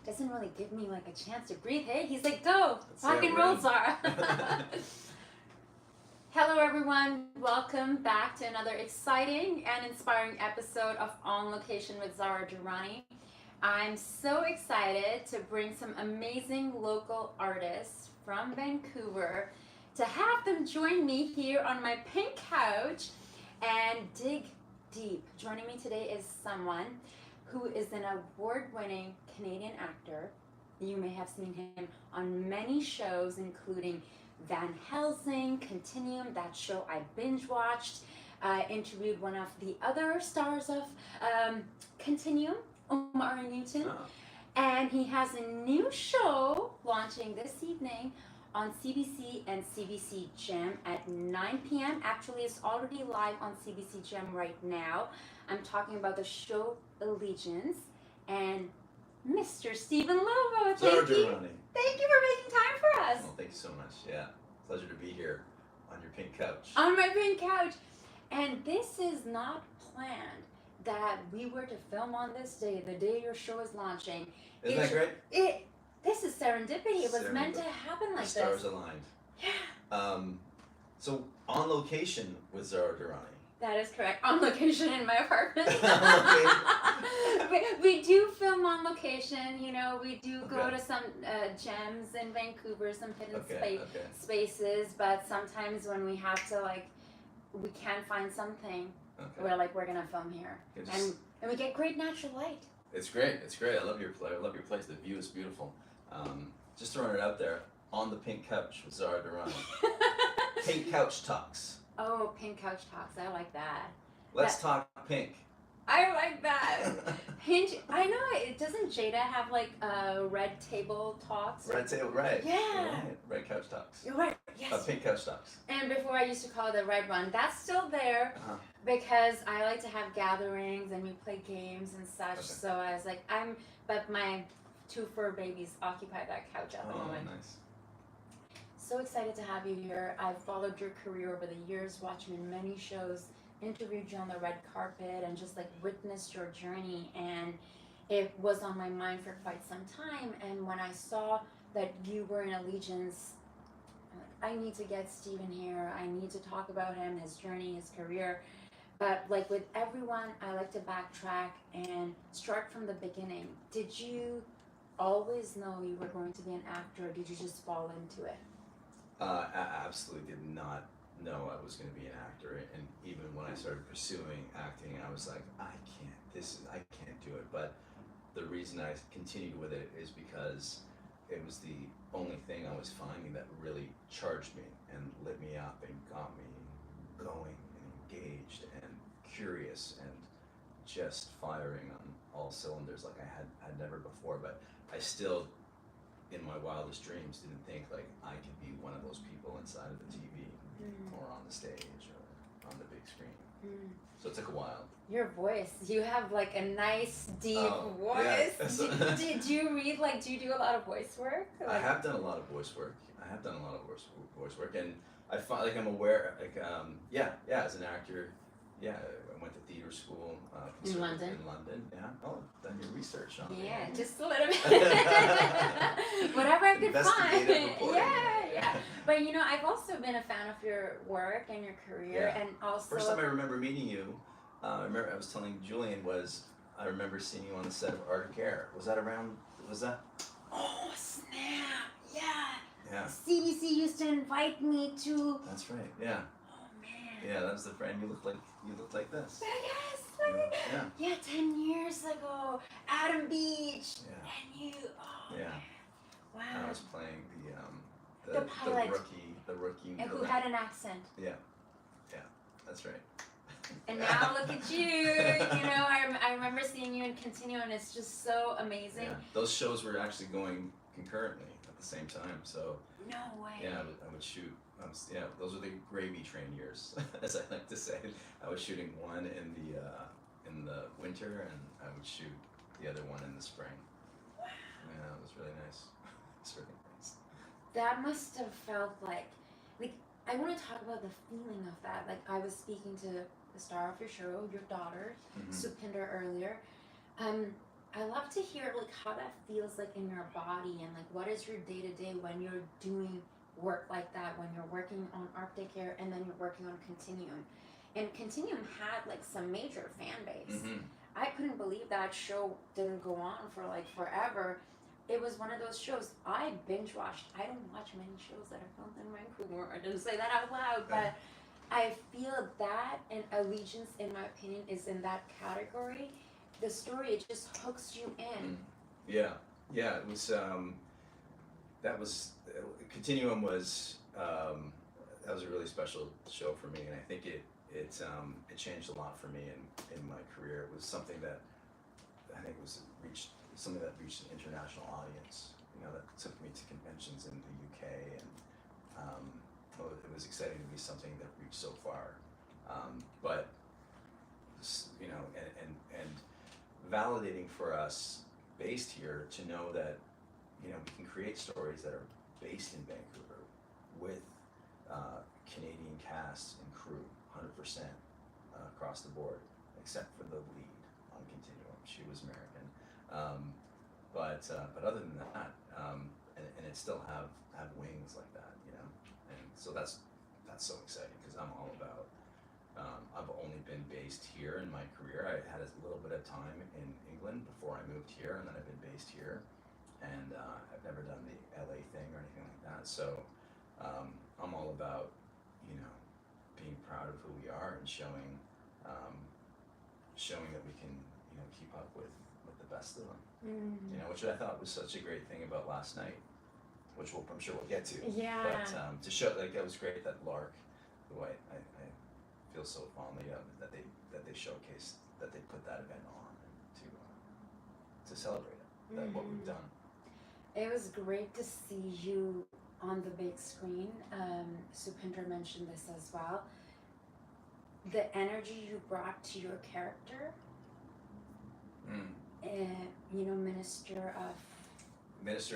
doesn't really give me like a chance to breathe. Hey, he's like, go, Let's rock see and how roll, we're Zara. Hello, everyone. Welcome back to another exciting and inspiring episode of On Location with Zara Durrani. I'm so excited to bring some amazing local artists from Vancouver to have them join me here on my pink couch and dig deep. Joining me today is someone who is an award-winning Canadian actor. You may have seen him on many shows, including Van Helsing, Continuum, that show I binge watched. I interviewed one of the other stars of Continuum, Omari Newton. Oh. And he has a new show launching this evening on CBC and CBC Gem at 9 p.m. Actually, it's already live on CBC Gem right now. I'm talking about the show Allegiance and Mr. Stephen Lobo. Zara Durrani. Thank you for making time for us. Well, thank you so much. Yeah, pleasure to be here on your pink couch. On my pink couch. And this is not planned that we were to film on this day, the day your show is launching. Isn't that great? This is serendipity. It was meant to happen like the stars this. aligned. Yeah. So on location with Zara Durrani. That is correct. On location in my apartment. Okay. we do film on location. You know, we do go Okay. to some gems in Vancouver, some hidden Okay. spaces. But sometimes when we have to, like, we can't find something, Okay. we're gonna film here, You just- and we get great natural light. It's great. It's great. I love your place. The view is beautiful. Just throwing it out there on the pink couch with Zara Durrani. Pink couch talks. Oh, pink couch talks. I like that. Let's talk pink. I like that. Hinge. I know it. Doesn't Jada have like red table talks? Red table, right? Yeah. Right. Red couch talks. You're right. Yes. Pink couch talks. And before I used to call it the red one. That's still there Uh-huh. because I like to have gatherings and we play games and such. Okay. So I was like, but my two fur babies occupy that couch at the Oh, moment. nice. So excited to have you here. I've followed your career over the years, watched you in many shows, interviewed you on the red carpet, and just like witnessed your journey. And it was on my mind for quite some time. And when I saw that you were in Allegiance, I'm like, I need to get Stephen here. I need to talk about him, his journey, his career. But like with everyone, I like to backtrack and start from the beginning. Did you always know you were going to be an actor, or did you just fall into it? I absolutely did not know I was going to be an actor, and even when I started pursuing acting, I was like, I can't do it. But the reason I continued with it is because it was the only thing I was finding that really charged me and lit me up and got me going and engaged and curious and just firing on all cylinders like I had never before. But I still, in my wildest dreams, didn't think like I could be one of those people inside of the TV or on the stage or on the big screen. So it took a while. Your voice, you have like a nice deep Yeah. voice. Did you read, like, do you do a lot of voice work? I have done a lot of voice work. Voice work, and I find like I'm aware, like as an actor, I went to theater school In London? In London, yeah. Oh, done your research on me. Yeah, just a little bit. Whatever I could find. Investigative reporting. Yeah. But you know, I've also been a fan of your work and your career, and also. First time I remember meeting you, I was telling Julian I remember seeing you on the set of Arctic Air. Was that? Oh snap! Yeah. Yeah. CBC used to invite me to. That's right. Yeah. Oh man. Yeah, that was the friend. You looked like this. Yes. Yeah. 10 years ago, Adam Beach. Yeah. And you. Oh. Yeah. Man. Wow. I was playing The pilot. the rookie. And who had an accent. Yeah. That's right. And now look at you. You know, I remember seeing you in Continuum, and it's just so amazing. Yeah. Those shows were actually going concurrently at the same time. So. No way. Yeah, I would shoot. Those were the gravy train years, as I like to say. I was shooting one in the winter, and I would shoot the other one in the spring. Wow. Yeah, it was really nice. It's really nice. That must have felt like I want to talk about the feeling of that. Like, I was speaking to the star of your show, your daughter, Mm-hmm. Supinder, earlier. I love to hear like how that feels like in your body, and like what is your day to day when you're doing work like that, when you're working on Arctic Air and then you're working on Continuum. And Continuum had like some major fan base. Mm-hmm. I couldn't believe that show didn't go on for like forever. It was one of those shows I binge watched. I don't watch many shows that are filmed in Vancouver. I didn't say that out loud, but I feel that and Allegiance, in my opinion, is in that category. The story, it just hooks you in. Yeah, yeah. It was that was Continuum was that was a really special show for me, and I think it changed a lot for me in my career. It was something that I think was something that reached an international audience. You know, that took me to conventions in the UK, and it was exciting to be something that reached so far. But you know, and validating for us based here to know that, you know, we can create stories that are based in Vancouver with Canadian cast and crew, 100% across the board, except for the lead on Continuum. She was American, but other than that, and it still have wings like that, you know. And so that's so exciting because I'm all about. I've only been based here in my career. I had a little bit of time in England before I moved here, and then I've been based here. And I've never done the LA thing or anything like that. So I'm all about, you know, being proud of who we are and showing that we can, you know, keep up with the best of them. You know, which I thought was such a great thing about last night, which I'm sure we'll get to. Yeah. But to show, like, it was great that Lark, who I feel so fondly of, that they showcased, that they put that event on to celebrate it, that what we've done. It was great to see you on the big screen. Supinder mentioned this as well. The energy you brought to your character, you know, Minister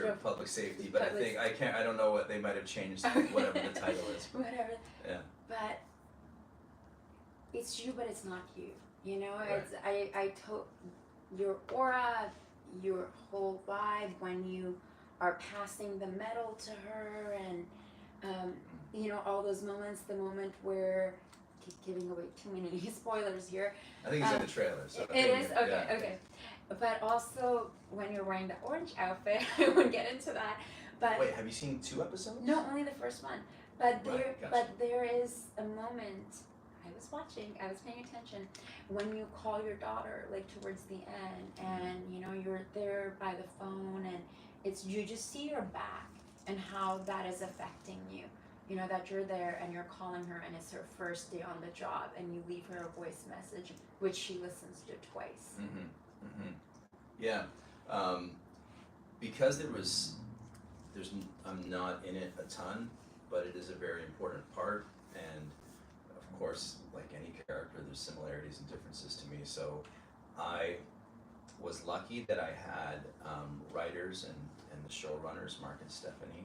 of Public Safety, but I don't know what they might have changed, whatever the title is. Whatever. Yeah. But it's you, but it's not you. You know, Right. it's I told your aura, your whole vibe when you are passing the medal to her, and you know, all those moments. The moment where I keep giving away too many spoilers here. I think it's in the trailer. So It is okay. Yeah. Okay. But also when you're wearing the orange outfit, I won't get into that. But wait, have you seen 2 episodes? no, only the first one. But Right, gotcha. but there is a moment. I was watching. I was paying attention when you call your daughter, like towards the end, and you know you're there by the phone, and you just see your back and how that is affecting you. You know that you're there and you're calling her, and it's her first day on the job, and you leave her a voice message, which she listens to twice. Yeah, because I'm not in it a ton, but it is a very important part, and of course, like any character, there's similarities and differences to me. So I was lucky that I had writers and the showrunners, Mark and Stephanie,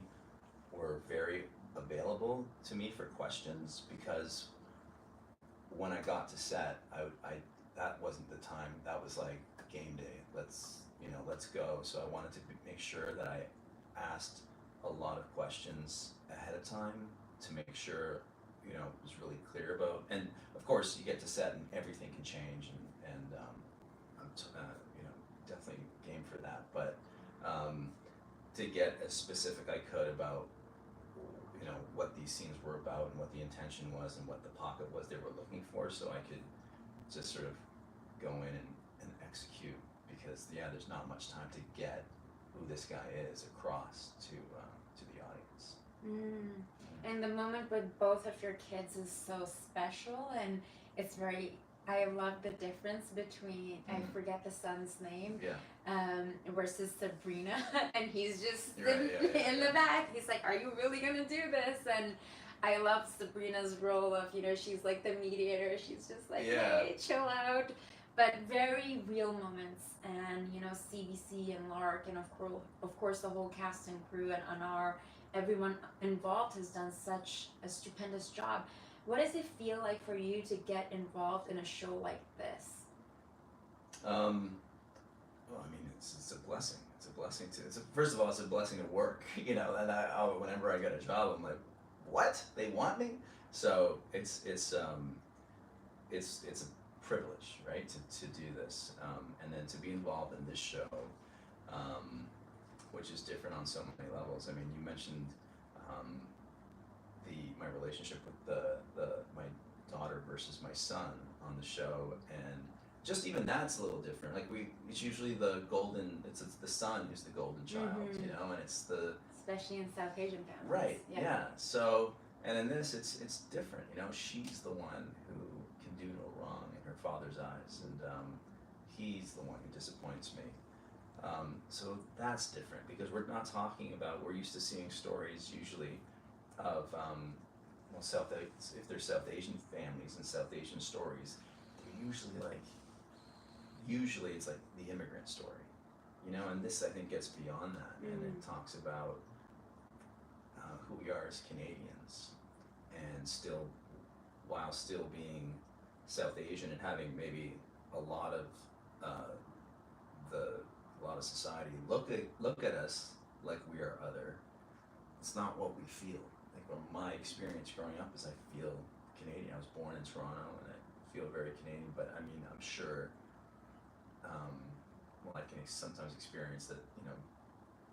were very available to me for questions, because when I got to set, I that wasn't the time. That was like game day. Let's go. So I wanted to make sure that I asked a lot of questions ahead of time to make sure, you know, it was really clear about. And of course, you get to set and everything can change, and I'm you know, definitely game for that. But to get as specific I could about, you know, what these scenes were about and what the intention was and what the pocket was they were looking for, so I could just sort of go in and execute, because there's not much time to get who this guy is across to the audience. And the moment with both of your kids is so special, and it's very. I love the difference between I forget the son's name, versus Sabrina, and he's just sitting in the back. He's like, "Are you really gonna do this?" And I love Sabrina's role of, you know, she's like the mediator. She's just like, "Hey, chill out," but very real moments. And you know, CBC and Lark, and of course the whole cast and crew, and Anar, everyone involved has done such a stupendous job. What does it feel like for you to get involved in a show like this? Well, I mean, it's a blessing. It's a blessing to. First of all, it's a blessing to work. You know, and whenever I get a job, I'm like, what? They want me? So it's a privilege, right, to do this, and then to be involved in this show, which is different on so many levels. I mean, you mentioned um, my relationship with my daughter versus my son on the show, and just even that's a little different. Like it's usually it's the son who's the golden child, Mm-hmm. you know, and it's the Especially in South Asian families. right, yeah. So, and in this, it's different, you know. She's the one who can do no wrong in her father's eyes, and he's the one who disappoints me. So that's different because we're not talking about. We're used to seeing stories usually of if there's South Asian families and South Asian stories, they're usually it's like the immigrant story, you know. And this I think gets beyond that, and it talks about who we are as Canadians, and while still being South Asian and having maybe a lot of society look at us like we are other. It's not what we feel. Like, well, my experience growing up is I feel Canadian. I was born in Toronto and I feel very Canadian. But I mean, I'm sure. I can sometimes experience that. You know,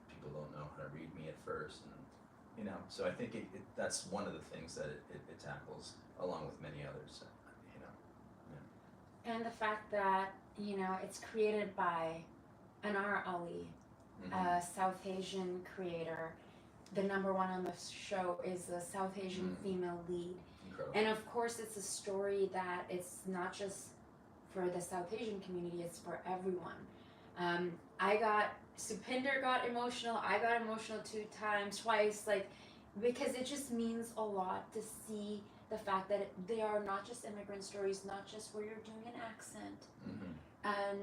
people don't know how to read me at first, and you know. So I think that's one of the things that it tackles, along with many others. You know. Yeah. And the fact that, you know, it's created by Anar Ali, a South Asian creator. The number one on the show is a South Asian female lead. Incredible. And of course, it's a story that it's not just for the South Asian community, it's for everyone. Supinder got emotional, I got emotional twice, like, because it just means a lot to see the fact that they are not just immigrant stories, not just where you're doing an accent.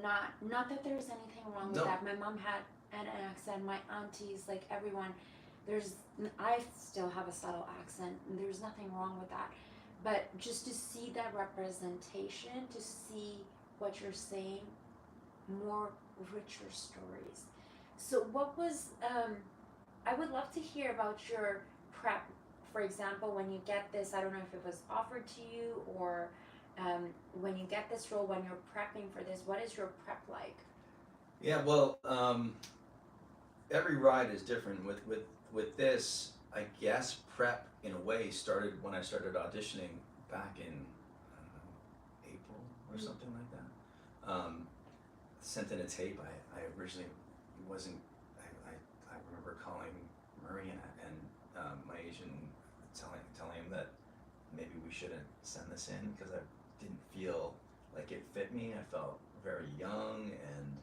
Not that there's anything wrong with that. My mom had an accent, my aunties, like everyone. I still have a subtle accent, and there's nothing wrong with that. But just to see that representation, to see what you're saying, more richer stories. So what was, I would love to hear about your prep. For example, when you get this, I don't know if it was offered to you or when you get this role, when you're prepping for this, what is your prep like? Yeah, well, every ride is different. With this, I guess prep in a way started when I started auditioning back in April or something like that. Sent in a tape. I originally wasn't. I remember calling Murray and my agent, telling him that maybe we shouldn't send this in because I didn't feel like it fit me. I felt very young, and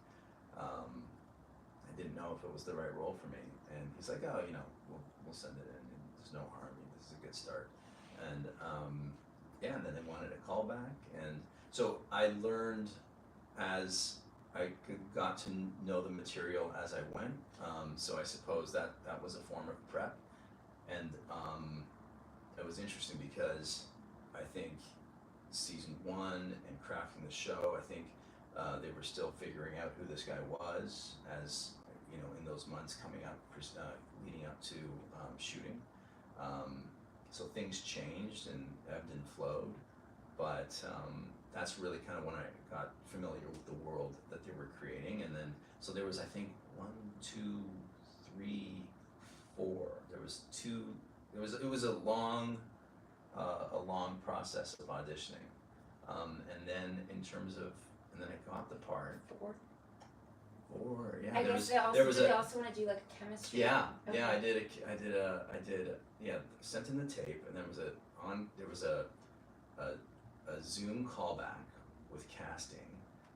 I didn't know if it was the right role for me. And he's like, oh, you know, we'll send it in. And there's no harm. This is a good start. And yeah, and then they wanted a callback, and so I learned as I got to know the material as I went. So I suppose that was a form of prep, and it was interesting because I think season one and crafting the show, I think they were still figuring out who this guy was, as you know, in those months coming up, leading up to shooting. So things changed and ebbed and flowed, but that's really kind of when I got familiar with the world that they were creating. And then, so there was, I think, 1, 2, 3, 4. It was a long process of auditioning. And then and then I got the part. 4. Yeah. I guess they also want to do like a chemistry. Yeah, okay. yeah. I did. Yeah, sent in the tape, and there was a Zoom callback with casting,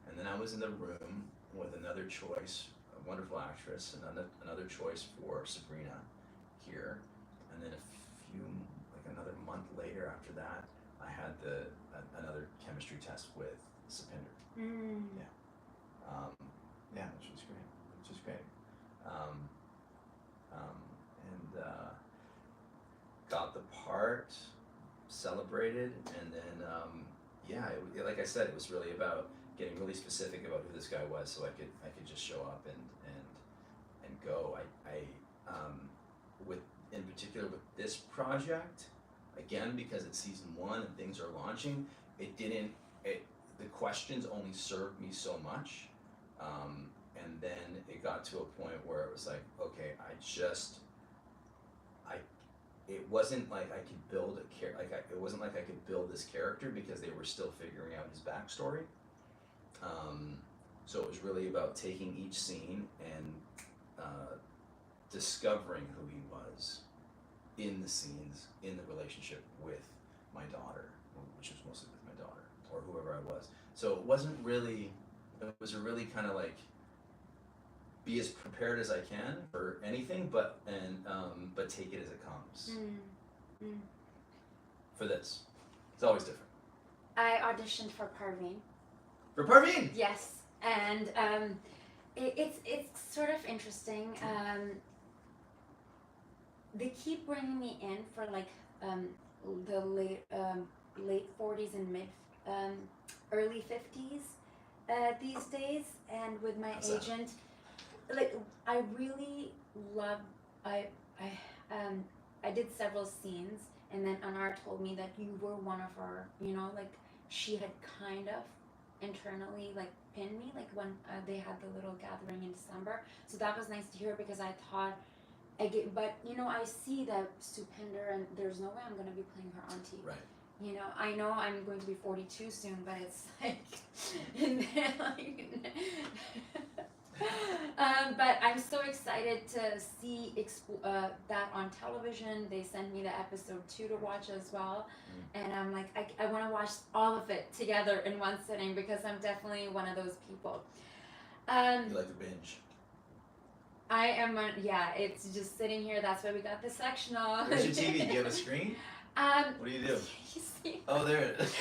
and then I was in the room with another choice, a wonderful actress, and another choice for Sabrina here, and then another month later after that, I had another chemistry test with Supinder. Yeah, which was great. And got the part, celebrated, and then like I said, it was really about getting really specific about who this guy was, so I could just show up and go. With in particular with this project, again, because it's season 1 and things are launching, the questions only served me so much, and then it got to a point where it was like, okay, it wasn't like I could build it wasn't like I could build this character because they were still figuring out his backstory. So it was really about taking each scene and discovering who he was in the scenes, in the relationship with my daughter, which was mostly with my daughter, or whoever I was. So it was a really kind of like, be as prepared as I can for anything, but take it as it comes. For this, it's always different. I auditioned for Parveen. For Parveen? Yes, and it's sort of interesting. They keep bringing me in for like the late 40s and mid early 50s these days, and with my agent, like I really love I did several scenes, and then Anar told me that you were one of our, like she had kind of internally like pinned me, like when they had the little gathering in December. So that was nice to hear, because I thought but I see that Supinder, and there's no way I'm going to be playing her auntie. Right. I know I'm going to be 42 soon, but it's like, and then like but I'm so excited to see that on television. They sent me the episode 2 to watch as well, and I'm like, I want to watch all of it together in one sitting, because I'm definitely one of those people. You like to binge. I am, it's just sitting here. That's why we got the sectional. Where's your TV? Do you have a screen? What do you do? You see? Oh, there it is.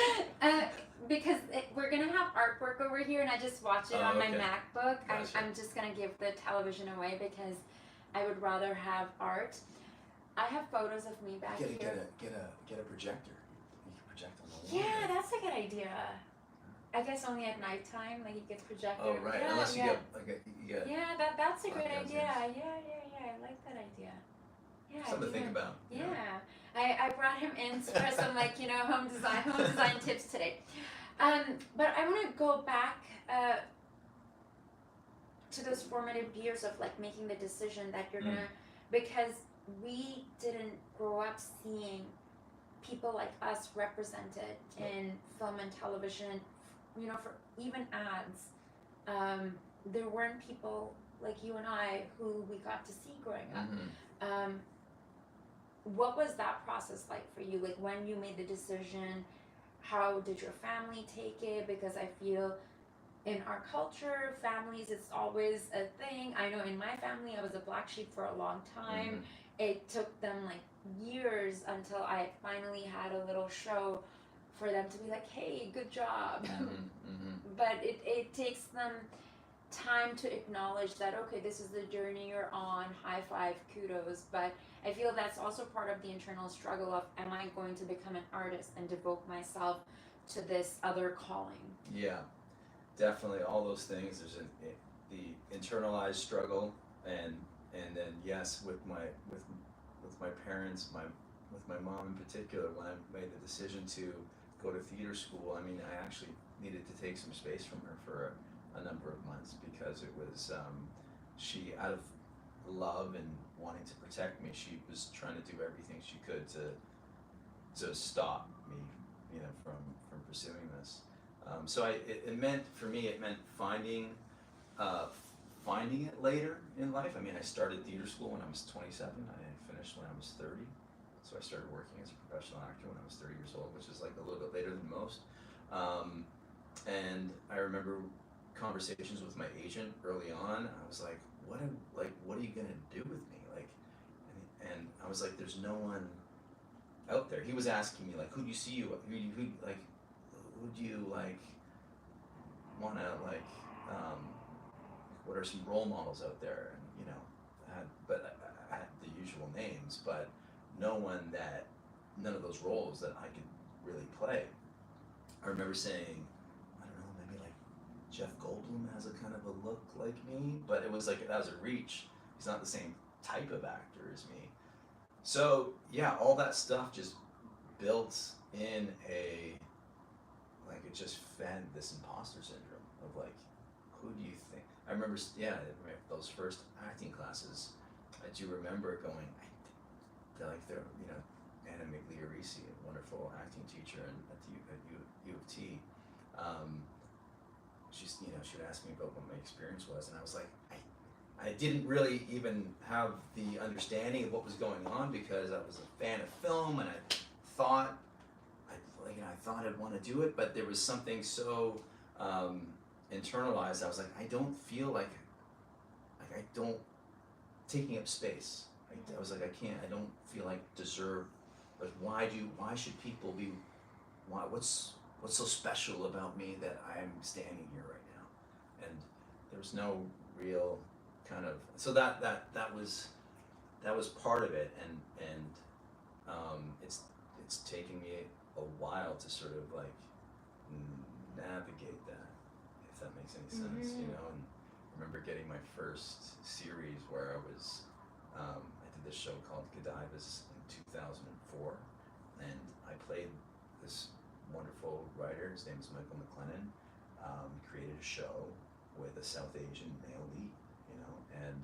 Because we're going to have artwork over here, and I just watch it on my MacBook. Gotcha. I'm just going to give the television away, because I would rather have art. I have photos of me back here. Get a projector. You can project on the wall. Yeah, that's a good idea. I guess only at nighttime, like it gets projected. Oh, right. Yeah, Unless you yeah. get Yeah, that's a great podcast, idea. yes. Yeah. I like that idea. Yeah. Something to think about. Yeah. I brought him in for some home design tips today. But I want to go back to those formative years of like making the decision that you're gonna, because we didn't grow up seeing people like us represented in film and television. For even ads, there weren't people like you and I who we got to see growing up. What was that process like for you? Like when you made the decision, how did your family take it? Because I feel in our culture, families, it's always a thing. I know in my family, I was a black sheep for a long time. It took them like years until I finally had a little show for them to be like, hey, good job. But it takes them time to acknowledge that, okay, this is the journey you're on, high five, kudos. But I feel that's also part of the internal struggle of, am I going to become an artist and devote myself to this other calling? Yeah, definitely all those things. There's the internalized struggle, and then yes, with my parents, with my mom in particular, when I made the decision to go to theater school, I mean, I actually needed to take some space from her for a number of months, because it was she, out of love and wanting to protect me, she was trying to do everything she could to stop me, from pursuing this. So it meant, for me, finding it later in life. I mean, I started theater school when I was 27. I finished when I was 30. So I started working as a professional actor when I was 30 years old, which is like a little bit later than most. And I remember conversations with my agent early on. I was like, what are you gonna do with me? Like, and I was like, there's no one out there. He was asking me like, who do you see you? Who do you like wanna like? What are some role models out there? And I had the usual names, but none of those roles that I could really play. I remember saying, I don't know, maybe like Jeff Goldblum has a kind of a look like me, but it was like that was a reach. He's not the same type of actor as me. So yeah, all that stuff just built in it just fed this imposter syndrome of like, who do you think? I remember, those first acting classes. I do remember going, Anna Migliorisi, a wonderful acting teacher at U of T. She would ask me about what my experience was, and I was like, I didn't really even have the understanding of what was going on because I was a fan of film, and I thought I'd want to do it, but there was something so internalized. I was like, I don't feel like I don't taking up space. I was like, I don't feel like deserve. But why should people be? What's so special about me that I'm standing here right now? And there was no real kind of, so that was part of it, and it's taken me a while to sort of like navigate that, if that makes any sense, And I remember getting my first series where I did this show called Godivas in 2004, and I played this wonderful writer. His name is Michael McLennan. Created a show with a South Asian male lead, and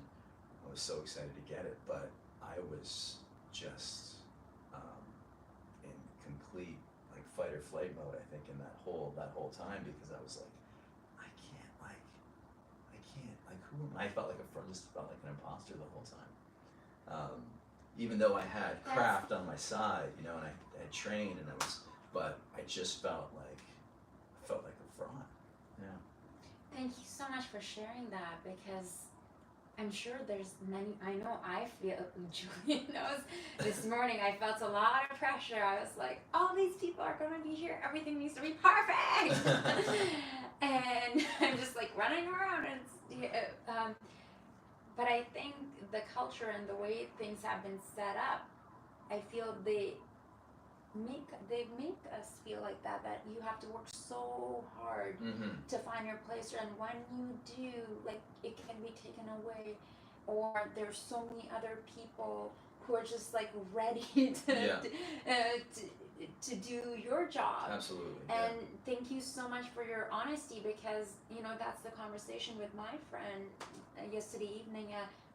I was so excited to get it, but I was just in complete like fight or flight mode, I think, in that whole time, because I was like, I can't, who am I? I felt like an imposter the whole time. Even though I had craft on my side, and I had trained, but I just felt like a fraud. Yeah. Thank you so much for sharing that, because I'm sure there's many, I know I feel, Julian knows, this morning I felt a lot of pressure. I was like, all these people are going to be here, everything needs to be perfect. And I'm just like running around, but I think the culture and the way things have been set up, I feel they make us feel like that you have to work so hard to find your place, and when you do, like, it can be taken away, or there's so many other people who are just like ready to do your job. Absolutely. And thank you so much for your honesty, because that's the conversation with my friend yesterday evening.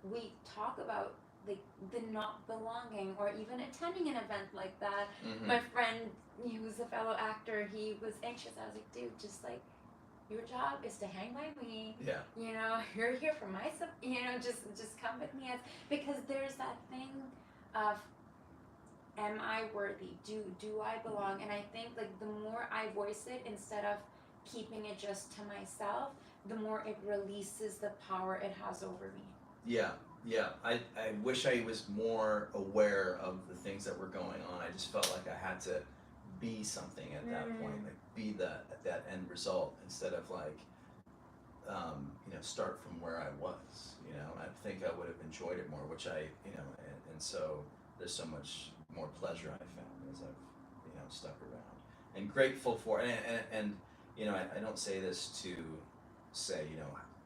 We talk about like the not belonging, or even attending an event like that. My friend, he was a fellow actor, he was anxious. I was like, dude, just like, your job is to hang by me. Yeah. You're here for my just come with me, because there's that thing of, am I worthy? Do I belong? And I think like the more I voice it, instead of keeping it just to myself, the more it releases the power it has over me. Yeah. I wish I was more aware of the things that were going on. I just felt like I had to be something at that point, like be that end result, instead of like start from where I was. I think I would have enjoyed it more, which and so there's so much more pleasure I found as I've stuck around, and grateful for it. And I don't say this to say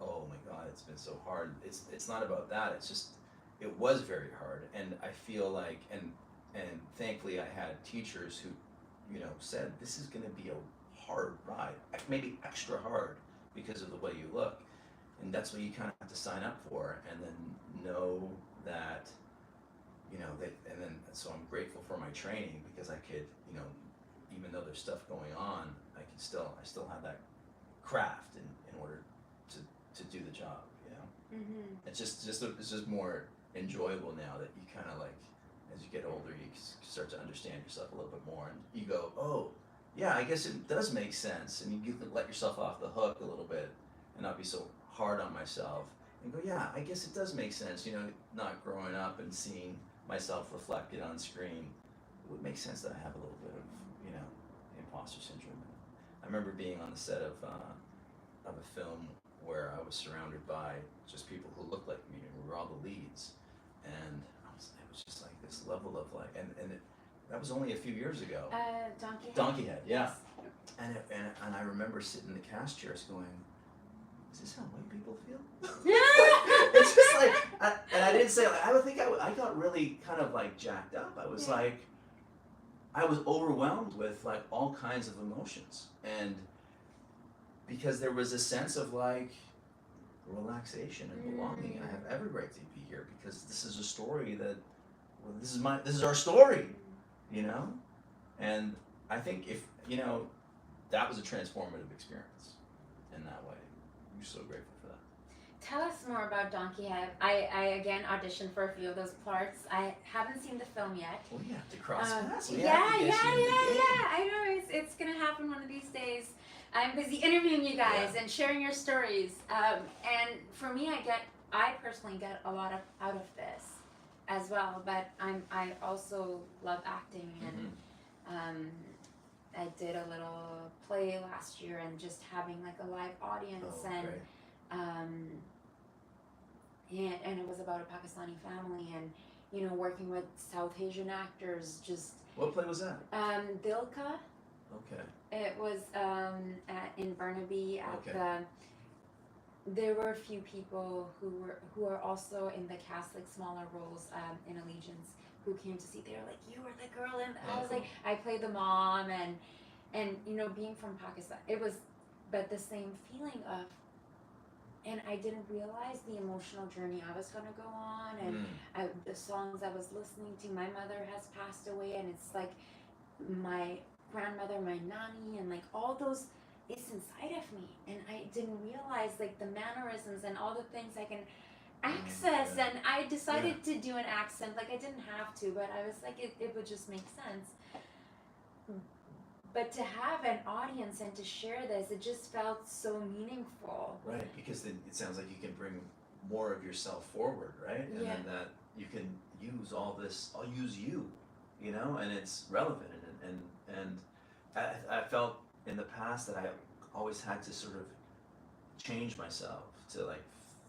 oh my God, it's been so hard. It's not about that. It's just, it was very hard, and I feel like, and thankfully I had teachers who said, this is going to be a hard ride, maybe extra hard because of the way you look, and that's what you kind of have to sign up for, and then know that so I'm grateful for my training, because I could even though there's stuff going on, I still have that craft in order to do the job. It's just more enjoyable now that you kind of like, as you get older, you start to understand yourself a little bit more, and you go, oh yeah, I guess it does make sense, and you can let yourself off the hook a little bit and not be so hard on myself, and go, yeah, I guess it does make sense. Not growing up and seeing myself reflected on screen, it would make sense that I have a little bit of imposter syndrome. I remember being on the set of a film where I was surrounded by just people who looked like me, and we were all the leads, and it was just like this level of like, that was only a few years ago. Donkey Head. Yeah. And I remember sitting in the cast chairs going, is this how white people feel? It's just like, and I didn't say, like, I would think I got really kind of like jacked up. I was like, I was overwhelmed with like all kinds of emotions. And because there was a sense of like relaxation and belonging. And I have every right to be here because this is a story that, well, this is our story, you know? And I think if, you know, that was a transformative experience in that way. I'm so grateful for that. Tell us more about Donkey Head. I again auditioned for a few of those parts. I haven't seen the film yet. Well, you have to cross paths. Yeah. I know it's gonna happen one of these days. I'm busy interviewing you guys and sharing your stories. And for me, I personally get a lot out of this as well. But I also love acting, and I did a little play last year, and just having like a live audience and it was about a Pakistani family, and you know, working with South Asian actors. Just what play was that? Dilka. Okay. It was in Burnaby at there were a few people who are also in the cast, like smaller roles in Allegiance, who came to see. They were like, "You were the girl in." I was like, I played the mom, and you know, being from Pakistan, it was, but the same feeling of. And I didn't realize the emotional journey I was going to go on, and the songs I was listening to. My mother has passed away, and it's like my grandmother, my nanny, and like all those, it's inside of me. And I didn't realize like the mannerisms and all the things I can access. And I decided to do an accent. Like I didn't have to, but I was like, it would just make sense. But to have an audience and to share this, it just felt so meaningful. Right, because then it sounds like you can bring more of yourself forward, right? And then that you can use all this, I'll use you, you know, and it's relevant. And I felt in the past that I always had to sort of change myself to like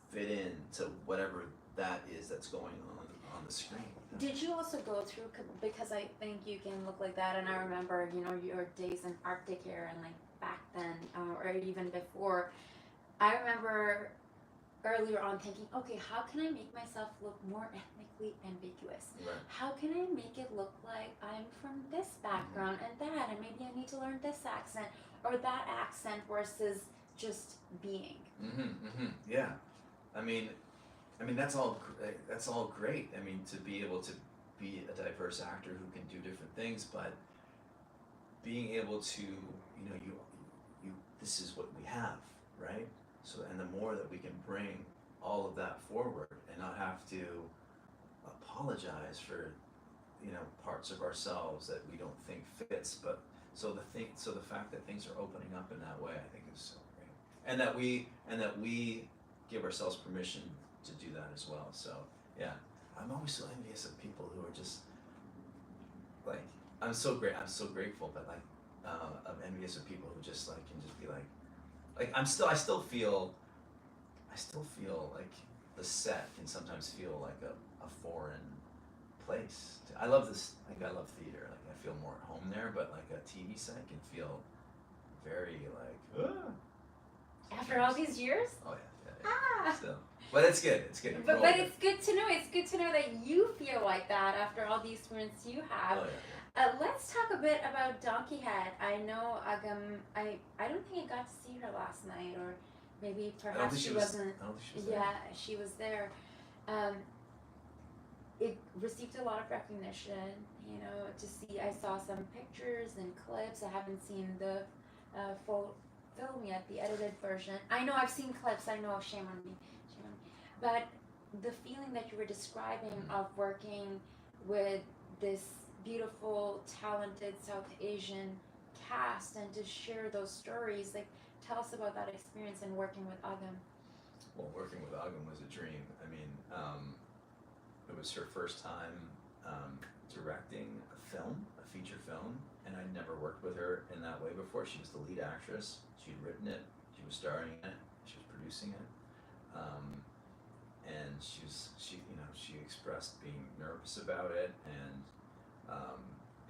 fit in to whatever that is that's going on the screen. Did you also go through, because I think you can look like that, and I remember, you know, your days in Arctic Air and like back then, or even before, I remember earlier on thinking, okay, how can I make myself look more ethnically ambiguous? Right. How can I make it look like I'm from this background and that, and maybe I need to learn this accent or that accent versus just being. Yeah, I mean that's all great. I mean, to be able to be a diverse actor who can do different things, but being able to, you know, you this is what we have, right? So, and the more that we can bring all of that forward and not have to apologize for, you know, parts of ourselves that we don't think fits, but so the fact that things are opening up in that way, I think is so great, and that we give ourselves permission to do that as well. So yeah, I'm always so envious of people who are just like, I'm so grateful, but like I'm envious of people who just like can just be like I still feel like the set can sometimes feel like a foreign place. I love this, like I love theater, like I feel more at home there, but like a TV set can feel very like After all these years? Oh yeah. Still. But it's good. But it's good to know. It's good to know that you feel like that after all the experience you have. Oh, yeah. Let's talk a bit about Donkey Head. I know Agam. I don't think I got to see her last night, or maybe perhaps she wasn't. I don't think she was there. Yeah, she was there. It received a lot of recognition. You know, to see. I saw some pictures and clips. I haven't seen the full film yet, the edited version. I know I've seen clips. I know, shame on me. But the feeling that you were describing of working with this beautiful, talented South Asian cast and to share those stories, like, tell us about that experience and working with Agam. Well, working with Agam was a dream. I mean, it was her first time directing a feature film, and I'd never worked with her in that way before. She was the lead actress. She'd written it. She was starring in it. She was producing it. And she expressed being nervous about it, and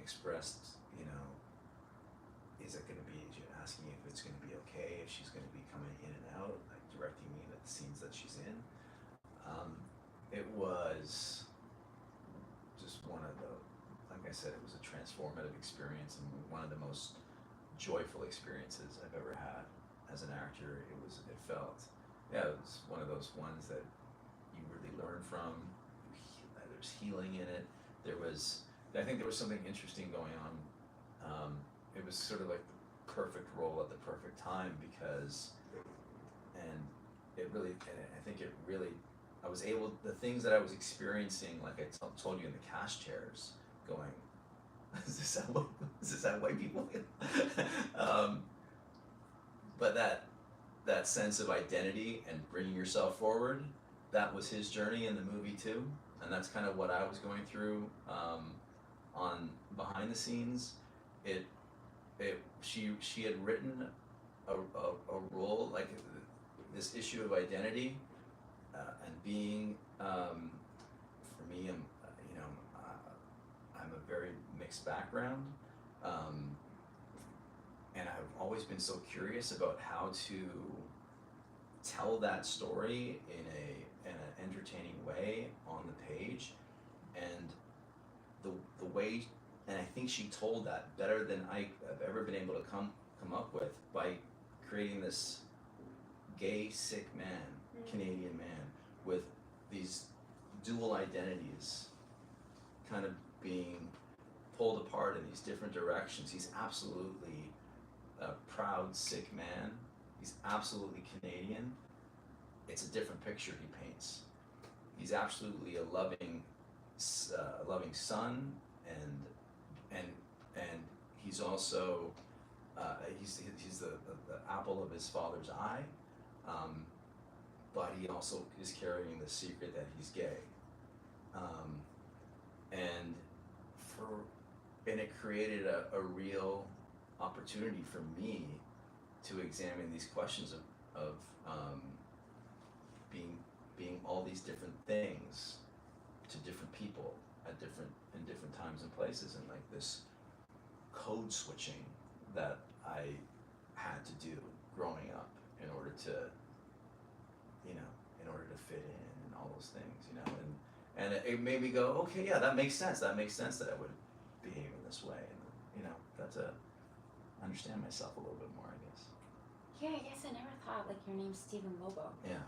expressed, you know, is it going to be, asking if it's going to be okay, if she's going to be coming in and out, like the scenes that she's in. It was just one of the, like I said, it was a transformative experience and one of the most joyful experiences I've ever had as an actor. It was one of those ones that you really learn from. There's healing in it. I think there was something interesting going on. It was sort of like the perfect role at the perfect time I was able, the things that I was experiencing, like I told you in the cast chairs, going, is this how white people feel? But that sense of identity and bringing yourself forward, that was his journey in the movie too, and that's kind of what I was going through on behind the scenes. She had written a role, like this issue of identity and being, for me, I'm a very mixed background, and I've always been so curious about how to tell that story in an entertaining way on the page, and the way, and I think she told that better than I've ever been able to come up with, by creating this gay, sick man, Canadian man, with these dual identities kind of being pulled apart in these different directions. He's absolutely a proud, sick man. He's absolutely Canadian. It's a different picture he paints. He's absolutely a loving son, and he's also he's the apple of his father's eye, but he also is carrying the secret that he's gay, and it created a real opportunity for me to examine these questions of being all these different things to different people in different times and places, and like this code switching that I had to do growing up in order to fit in and all those things, and it made me go, okay, yeah, that makes sense that I would behave in this way, and that's understand myself a little bit more, I guess. Yeah, I guess I never thought, like, your name's Stephen Lobo. Yeah.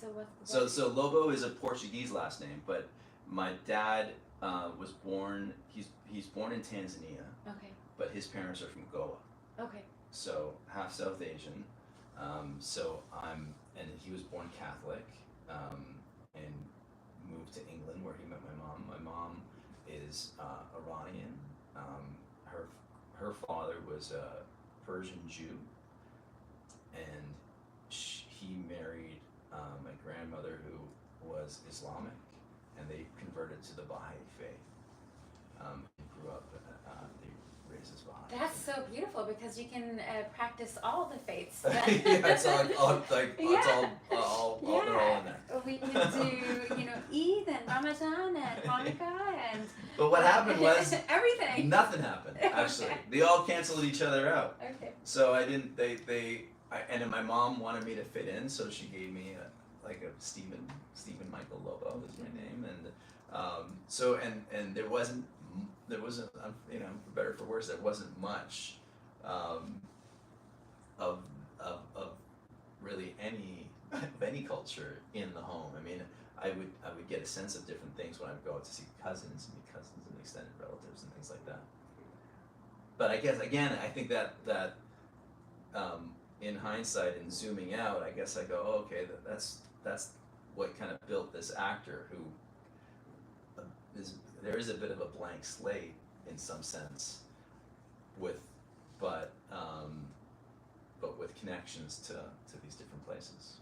So what? So Lobo is a Portuguese last name, but my dad was born. He's born in Tanzania. Okay. But his parents are from Goa. Okay. So half South Asian. And he was born Catholic, and moved to England where he met my mom. My mom is Iranian. Her father was a Persian Jew, and he married my grandmother, who was Islamic, and they converted to the Baha'i faith. He grew up, they raised as Baha'i. That's so beautiful, because you can practice all the faiths. Yeah, it's all they're all in there. We can do, Eid and Ramadan and Hanukkah and. But what happened was everything. Nothing happened, actually. Okay. They all canceled each other out. Okay. So I didn't. And then my mom wanted me to fit in, so she gave me a Stephen Michael Lobo is my name, and there wasn't for better or for worse, there wasn't much of really any culture in the home. I mean, I would get a sense of different things when I would go out to see cousins and extended relatives and things like that. But I guess again, I think that in hindsight and zooming out, I guess I go, oh, okay, that's what kind of built this actor who there is a bit of a blank slate in some sense, but with connections to these different places.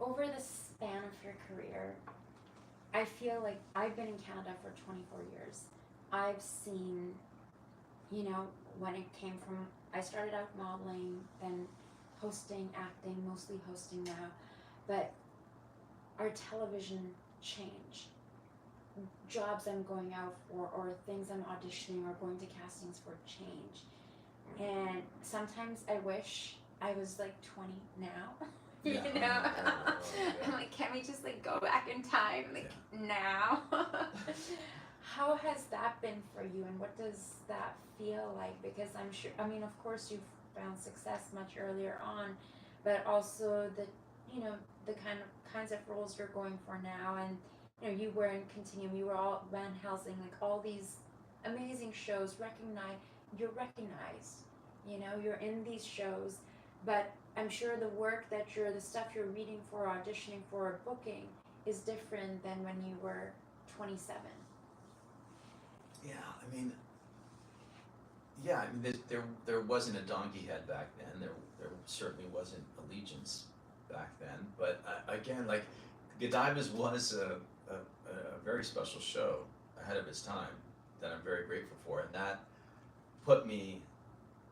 Over the span of your career, I feel like I've been in Canada for 24 years. I've seen, when it came from, I started out modeling, then hosting, acting, mostly hosting now, but our television changed. Jobs I'm going out for, or things I'm auditioning or going to castings for, change. And sometimes I wish I was like 20 now you Yeah, know. yeah. I'm like, can we just like go back in time, like now? How has that been for you, and what does that feel like? Because I'm sure, I mean, of course, you've found success much earlier on, but also the, you know, the kinds of roles you're going for now, and you know, you were in Continuum, you were all Van Helsing, like all these amazing shows. You're recognized, you know, you're in these shows, but I'm sure the stuff you're reading for, auditioning for, or booking is different than when you were 27. Yeah, I mean, there wasn't a donkey head back then. There certainly wasn't allegiance back then. But again, like Godiva's was a very special show ahead of its time that I'm very grateful for, and that put me,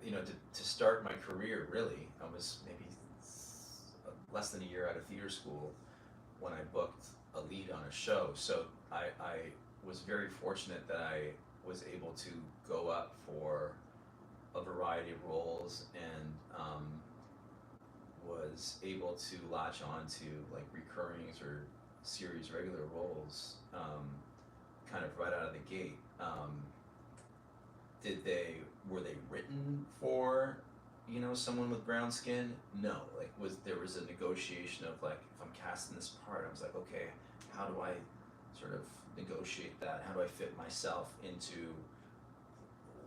you know, to start my career. Really, I was maybe less than a year out of theater school when I booked a lead on a show. So I was very fortunate that I was able to go up for a variety of roles, and was able to latch on to like recurrings or series regular roles, kind of right out of the gate. Were they written for, you know, someone with brown skin? No. Like there was a negotiation of like, if I'm casting this part, I was like, okay, how do I sort of negotiate that? How do I fit myself into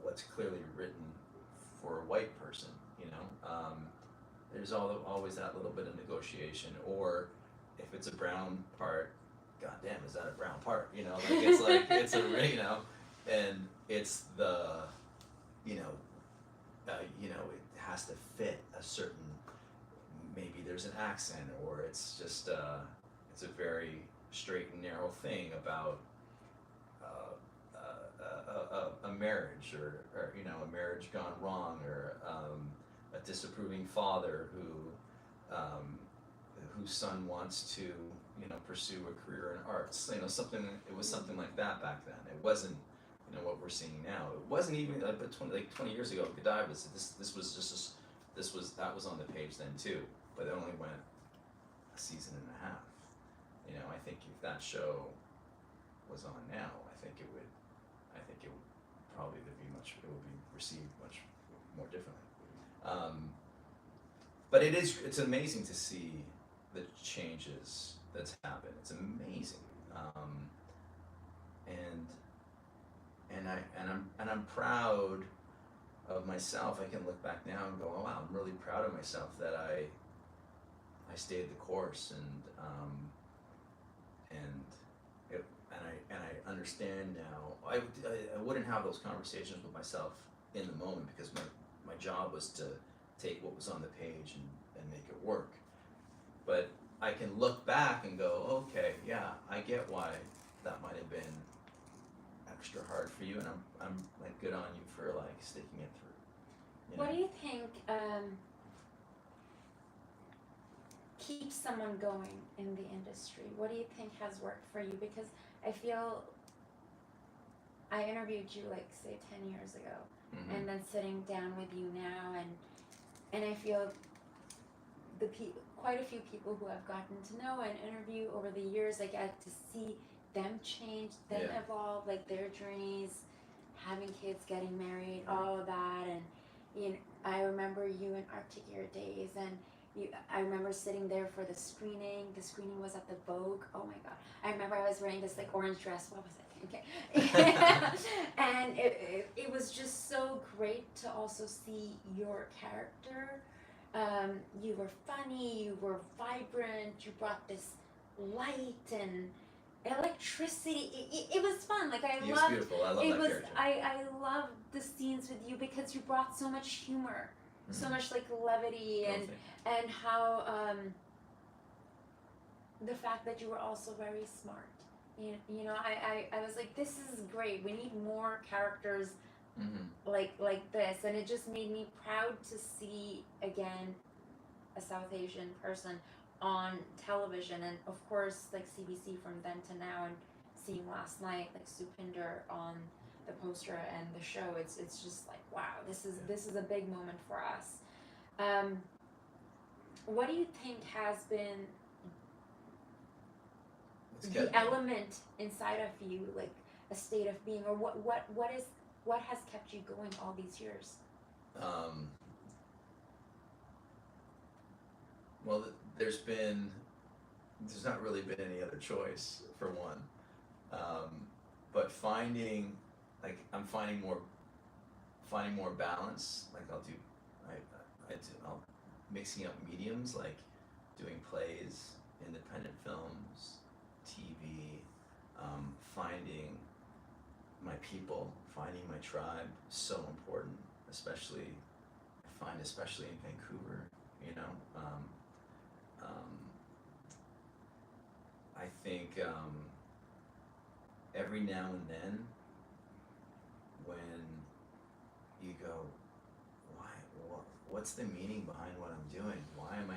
what's clearly written for a white person? You know, there's always that little bit of negotiation. Or if it's a brown part, goddamn, is that a brown part? You know, like it's a, you know, and it's the, you know, it has to fit a certain. Maybe there's an accent, or it's just it's a very straight and narrow thing about a marriage, or you know, a marriage gone wrong, or a disapproving father whose son wants to, you know, pursue a career in arts. You know, it was something like that back then. It wasn't, you know, what we're seeing now. It wasn't even but 20 years ago. Godiva, that was on the page then too, but it only went a season and a half. You know, I think if that show was on now, I think it would probably it would be received much more differently. But it's amazing to see the changes that's happened. It's amazing, and I'm proud of myself. I can look back now and go, oh wow, I'm really proud of myself that I stayed the course, and I understand now. I wouldn't have those conversations with myself in the moment, because my job was to take what was on the page and make it work. But I can look back and go, okay, yeah, I get why that might have been extra hard for you, and I'm like, good on you for like sticking it through. You know? What do you think keeps someone going in the industry? What do you think has worked for you? Because I feel I interviewed you like say 10 years ago, Mm-hmm. and then sitting down with you now, and I feel quite a few people who I've gotten to know and interview over the years, I get to see them change, them evolve, like their journeys, having kids, getting married, all of that. And you know, I remember you in Arctic Year days, and I remember sitting there for the screening. The screening was at the Vogue. Oh my god! I remember I was wearing this like orange dress. What was it? Okay. And it was just so great to also see your character. You were funny, you were vibrant, you brought this light and electricity. It was fun. Like He was beautiful. I love that character. I loved the scenes with you because you brought so much humor, so much like levity, and how the fact that you were also very smart. You know, I was like, this is great. We need more characters like this, and it just made me proud to see again a South Asian person on television, and of course like CBC from then to now, and seeing last night like Supinder on the poster and the show. It's just like, wow, this is a big moment for us. what do you think has been It's the kept me. element inside of you, like a state of being, or what has kept you going all these years? Um, well, there's not really been any other choice for one. But I'm finding more balance. Like I'll mixing up mediums, like doing plays, independent films, TV, finding my people, finding my tribe, so important. Especially in Vancouver, you know. Um, I think every now and then, when you go, what's the meaning behind what I'm doing? Why am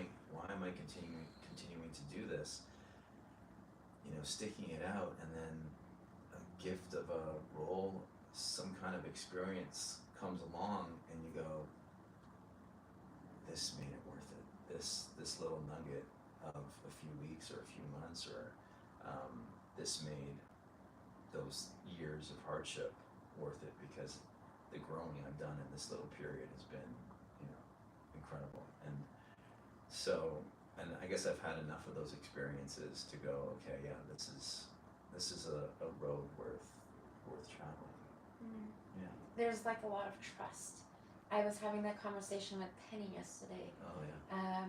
I continuing to do this? You know, sticking it out, and then a gift of a role, some kind of experience comes along, and you go, this made it worth it. This little nugget of a few weeks or a few months, or this made those years of hardship worth it, because the growing I've done in this little period has been, you know, incredible. And so, and I guess I've had enough of those experiences to go, okay, yeah, this is a road worth traveling. Yeah. There's like a lot of trust. I was having that conversation with Penny yesterday. Oh yeah.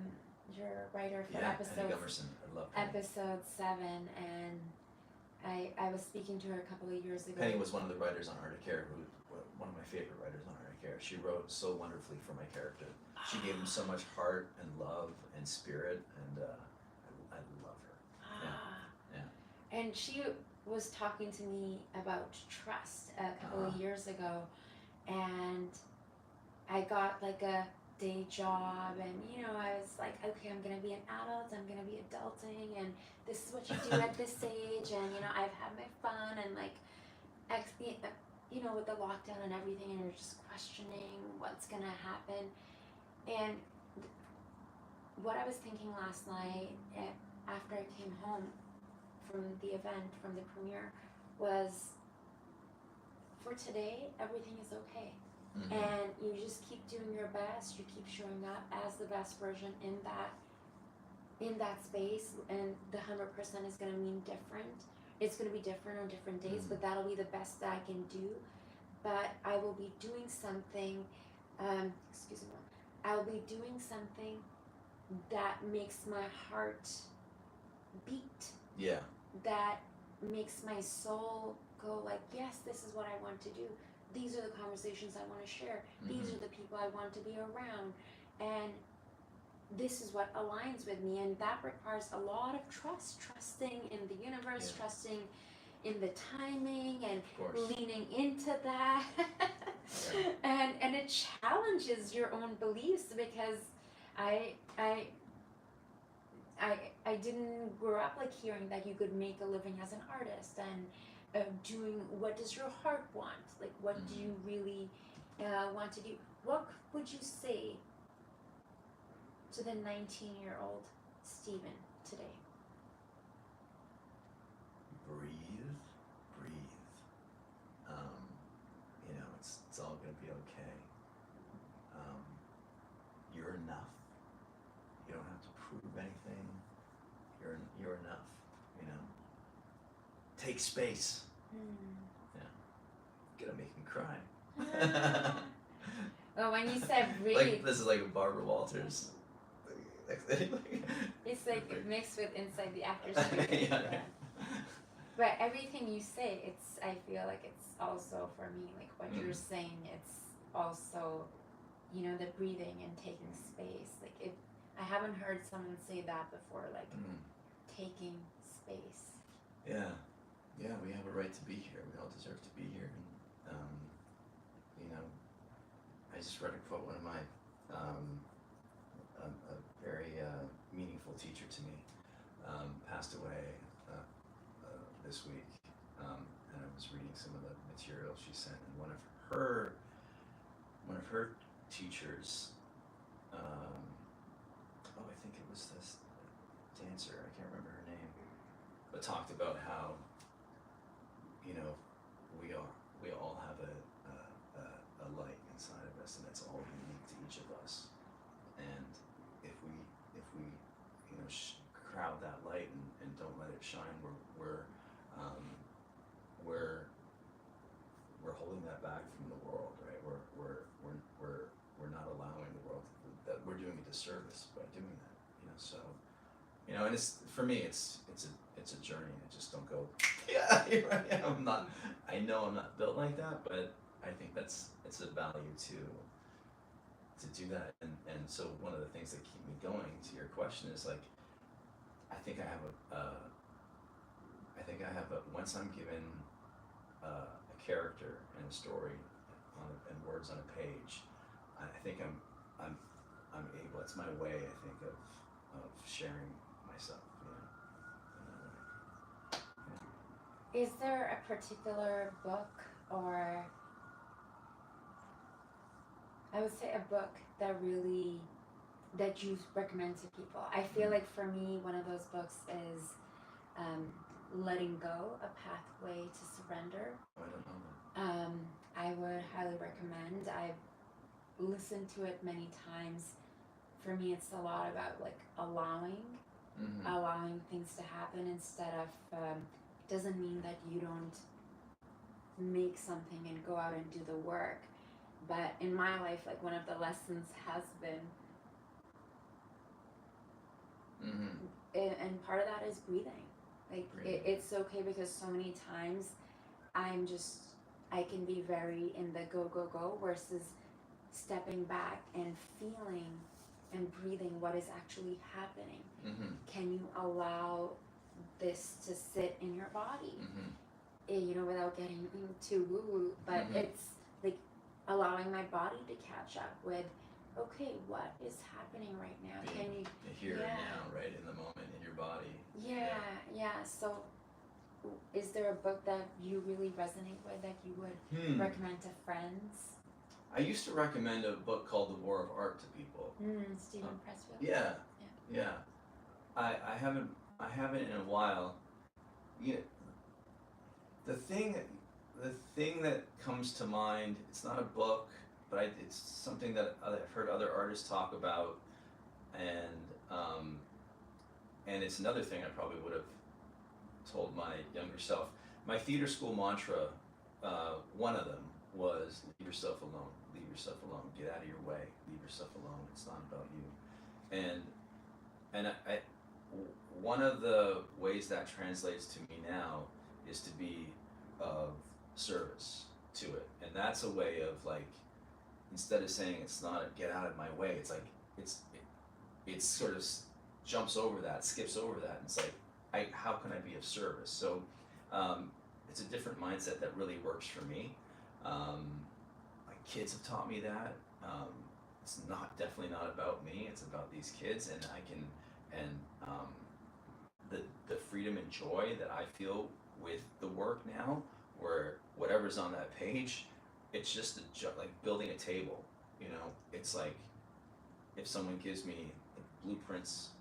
Your writer for Penny Gummerson. I love Penny. episode 7, and I was speaking to her a couple of years ago. Penny was one of the writers on Arctic, one of my favorite writers on Arctic. She wrote so wonderfully for my character. She gave him so much heart and love and spirit, and I love her. Yeah. And she was talking to me about trust a couple of years ago, and I got like a day job, and you know, I was like, okay, I'm gonna be an adult, I'm gonna be adulting, and this is what you do at this age, and you know, I've had my fun, and like, you know, with the lockdown and everything, and you're just questioning what's gonna happen. And what I was thinking last night, after I came home from the event, from the premiere, was, for today, everything is okay. Mm-hmm. And you just keep doing your best, you keep showing up as the best version in that space, and the 100% is going to mean different. It's going to be different on different days, but that'll be the best that I can do. But I will be doing something, I'll be doing something that makes my heart beat. Yeah. That makes my soul go like, yes, this is what I want to do. These are the conversations I want to share. These are the people I want to be around. And this is what aligns with me. And that requires a lot of trust, trusting in the universe, trusting in the timing, and leaning into that. And it challenges your own beliefs, because I didn't grow up like hearing that you could make a living as an artist, and doing what does your heart want, like what do you really want to do. What would you say to the 19-year-old Stephen today? Breathe. You know, it's all gonna be okay. You're enough. You don't have to prove anything. You're enough. You know. Take space. Yeah. Gonna make me cry. Well, when you said breathe, like, this is like a Barbara Walters. It's like mixed with Inside the Actors Studio. Yeah. But everything you say, I feel like it's also, for me, like what you're saying, it's also, you know, the breathing and taking space. Like, I haven't heard someone say that before, like taking space. Yeah, we have a right to be here. We all deserve to be here. And, you know, I just read a quote, one of my, a very meaningful teacher to me, passed away this week, and I was reading some of the material she sent, and one of her teachers oh, I think it was this dancer, I can't remember her name, but talked about how, you know, we all have a light inside of us, and it's all unique to each of us. And if we you know crowd that light and don't let it shine, um, we're holding that back from the world, right? We're not allowing the world that we're doing a disservice by doing that, you know. So, you know, and it's for me, it's a journey. I just don't go, yeah, here I am. I know I'm not built like that, but I think it's a value to do that. And so one of the things that keep me going, to your question, is like, I think I have once I'm given a character and a story and words on a page, I think I'm able. It's my way, I think, of sharing myself. You know, in that way. Yeah. Is there a particular book, or I would say a book that you recommend to people? I feel like for me, one of those books is Letting Go, A Pathway to Surrender. I don't know that. I would highly recommend. I've listened to it many times. For me, it's a lot about like allowing things to happen instead of, doesn't mean that you don't make something and go out and do the work. But in my life, like, one of the lessons has been, and part of that is breathing. Like, it's okay, because so many times I can be very in the go versus stepping back and feeling and breathing what is actually happening. Can you allow this to sit in your body? You know, without getting too woo-woo, but it's like allowing my body to catch up with, okay, what is happening right now? Being Can you here and now, right in the moment, in your body? Yeah. So, is there a book that you really resonate with that you would recommend to friends? I used to recommend a book called The War of Art to people. Stephen Pressfield. Yeah. I haven't in a while. You know, the thing that comes to mind, it's not a book, but it's something that I've heard other artists talk about, and it's another thing I probably would have told my younger self. My theater school mantra, one of them was leave yourself alone. Leave yourself alone. Get out of your way. Leave yourself alone. It's not about you. And I one of the ways that translates to me now is to be of service to it, and that's a way of, like, instead of saying it's not a get out of my way, it's like it sort of jumps over that, skips over that, and it's like, how can I be of service? So it's a different mindset that really works for me. My kids have taught me that. It's definitely not about me. It's about these kids, and the freedom and joy that I feel with the work now, where whatever's on that page, it's just like building a table. You know, it's like if someone gives me the blueprints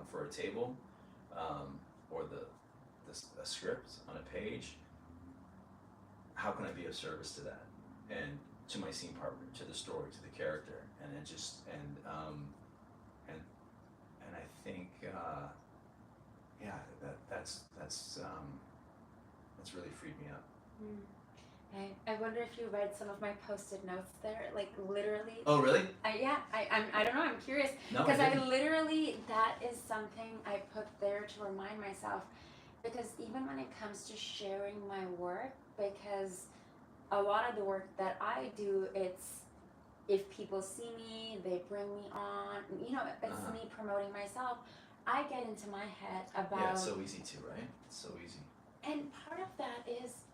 for a table, or a script on a page, how can I be of service to that, and to my scene partner, to the story, to the character, and it just and I think that's really freed me up. I wonder if you read some of my posted notes there, like, literally. Oh, really? I don't know, I'm curious, No, because I literally, that is something I put there to remind myself, because even when it comes to sharing my work, because a lot of the work that I do, it's, if people see me, they bring me on, you know, it's me promoting myself. I get into my head about... Yeah, it's so easy to, right? It's so easy. And part of that is,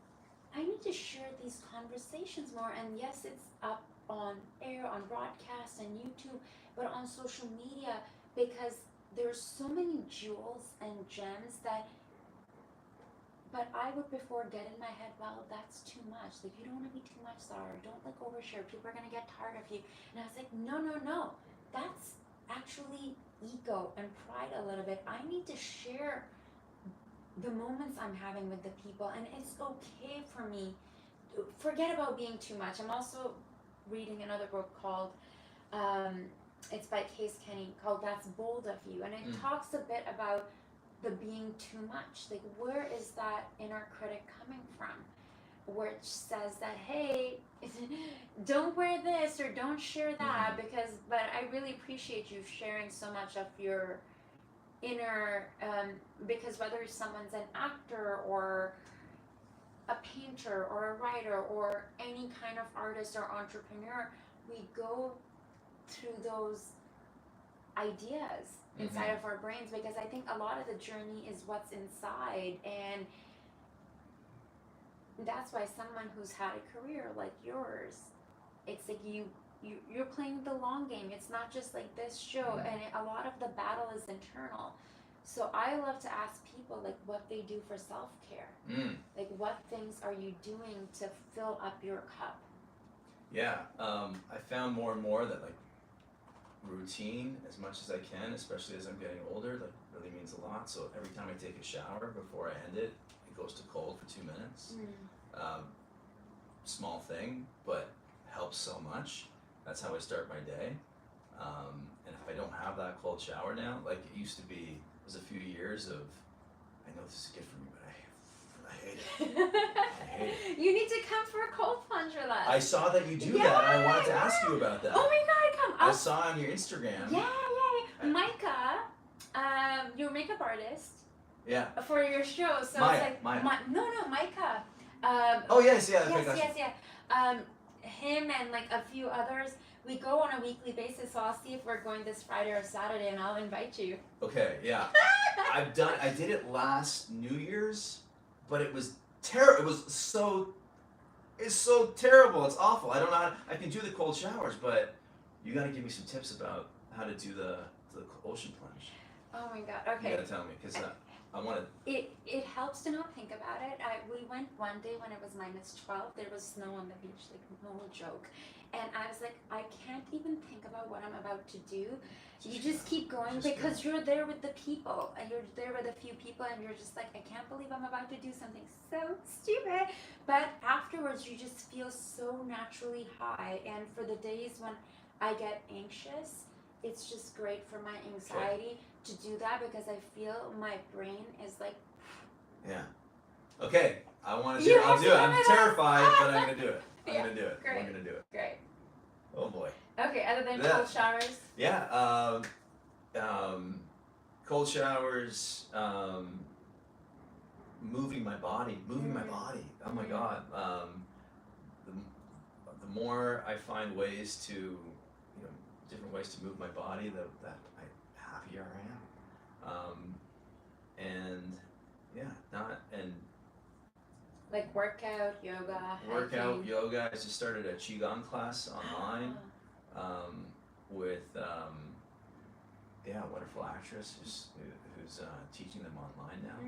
I need to share these conversations more, and yes, it's up on air, on broadcast and YouTube, but on social media, because there's so many jewels and gems that, but I would before get in my head, well, that's too much. Like, you don't want to be too much, Zara. Don't, like, overshare. People are going to get tired of you. And I was like, no. That's actually ego and pride a little bit. I need to share the moments I'm having with the people, and it's okay for me. Forget about being too much. I'm also reading another book called, it's by Case Kenny, called That's Bold of You, and it talks a bit about the being too much. Like, where is that inner critic coming from? Which says that, hey, don't wear this or don't share that, but I really appreciate you sharing so much of your inner, because whether someone's an actor or a painter or a writer or any kind of artist or entrepreneur, we go through those ideas inside of our brains, because I think a lot of the journey is what's inside, and that's why someone who's had a career like yours, it's like you're playing the long game. It's not just like this show, and a lot of the battle is internal. So I love to ask people like what they do for self-care. Like, what things are you doing to fill up your cup? Yeah, I found more and more that like routine, as much as I can, especially as I'm getting older, like really means a lot. So every time I take a shower, before I end it, it goes to cold for 2 minutes. Small thing, but helps so much. That's how I start my day. And if I don't have that cold shower now, like it used to be, it was a few years of, I know this is good for me, but I hate it. I hate it. You need to come for a cold plunge with us. I saw that you do that. I wanted to ask you about that. Oh my God, come! I saw on your Instagram. Yeah. Micah, your makeup artist. Yeah. For your show, so Maya, it's like Maya. Micah. Oh yes, yeah. Yes. Him and like a few others. We go on a weekly basis, so I'll see if we're going this Friday or Saturday, and I'll invite you. Okay, yeah. I did it last New Year's, but it was terrible. It's so terrible. It's awful. I don't know I can do the cold showers, but you got to give me some tips about how to do the ocean plunge. Oh my God. Okay. You got to tell me, because I want to. It helps to not think about it. We went one day when it was -12. There was snow on the beach, like no joke. And I was like, I can't even think about what I'm about to do. You just keep going because you're there with the people, and you're there with a few people, and you're just like, I can't believe I'm about to do something so stupid. But afterwards, you just feel so naturally high. And for the days when I get anxious, it's just great for my anxiety to do that, because I feel my brain is like. Yeah. Okay. I want to do it. I'll do it. I'm terrified, but I'm going to do it. I'm going to do it. Great. I'm going to do it. Great. Oh boy. Okay, other than cold showers? Yeah, cold showers, moving my body. Oh my God. The more I find ways to, different ways to move my body, the happier I am. Like workout, yoga, hiking. Yoga. I just started a Qigong class online. With wonderful actress who's teaching them online now.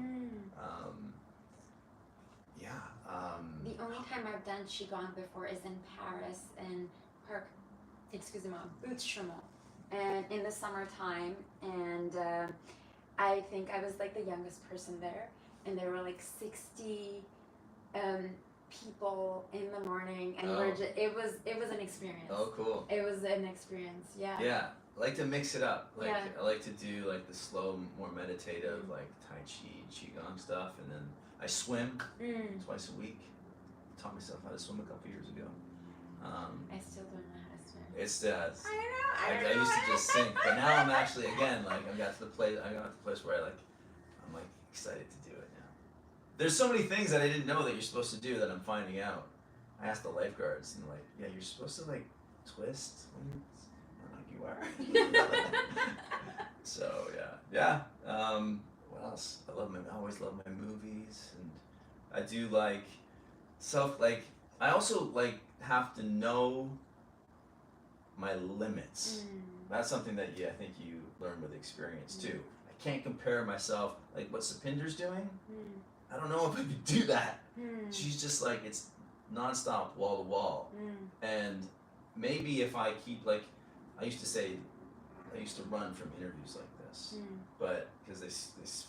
The only time I've done Qigong before is in Paris in Boots Chaumont, and in the summertime, and I think I was like the youngest person there, and there were like 60 people in the morning, and it was an experience. Oh, cool. It was an experience, yeah. Yeah, I like to mix it up. I like to do like the slow, more meditative, like Tai Chi, Qigong stuff, and then I swim twice a week. Taught myself how to swim a couple years ago. I still don't know how to swim. It's I used to just sink, but now I'm actually again like I got to the place where I'm like excited to do it now. There's so many things that I didn't know that you're supposed to do that I'm finding out. I asked the lifeguards, and they're like, yeah, you're supposed to like twist. I'm like, you are. So yeah. What else? I always love my movies, and I do like I also have to know my limits. That's something that I think you learn with experience too. I can't compare myself like what Sapinder's doing. I don't know if I could do that. She's just like, it's nonstop, wall to wall. And maybe if I keep I used to say I used to run from interviews like this, Mm. but because they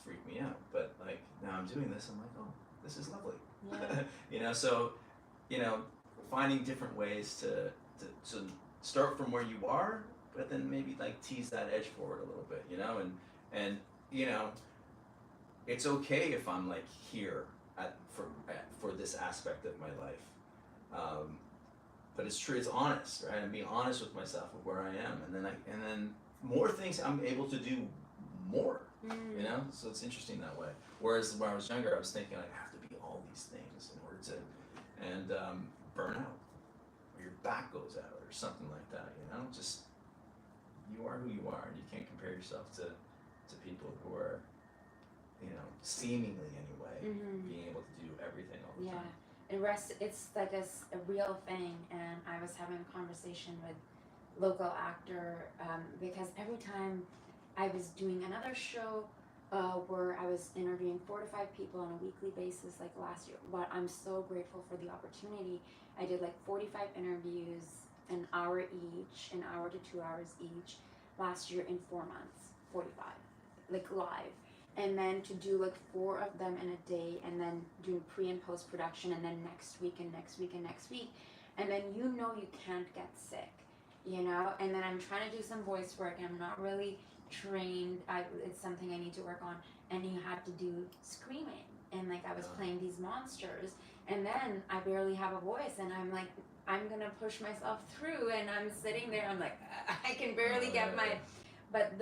freak me out. But like now I'm doing this, I'm like, oh, this is lovely. Yeah. You know, so you know, finding different ways to start from where you are, but then maybe like tease that edge forward a little bit, you know, and you know, it's okay if I'm like here for this aspect of my life, but it's true, it's honest, right? I'm being honest with myself of where I am, and then more things I'm able to do more, you know. So it's interesting that way. Whereas when I was younger, I was thinking I have to be all these things in order to, and burn out, or your back goes out, or something like that. You know, just you are who you are, and you can't compare yourself to people who are, you know, seemingly anyway, being able to do everything all the time. And rest, it's like a real thing. And I was having a conversation with local actor because every time I was doing another show where I was interviewing 4 to 5 people on a weekly basis like last year, but I'm so grateful for the opportunity. I did like 45 interviews, an hour each, an hour to 2 hours each last year in 4 months, 45, like live. And then to do like 4 of them in a day, and then doing pre and post production, and then next week and next week and next week. And then you know you can't get sick, you know? And then I'm trying to do some voice work, and I'm not really trained. It's something I need to work on. And you have to do screaming. And like I was playing these monsters, and then I barely have a voice, and I'm like, I'm gonna push myself through, and I'm sitting there, I'm like, I can barely get my, but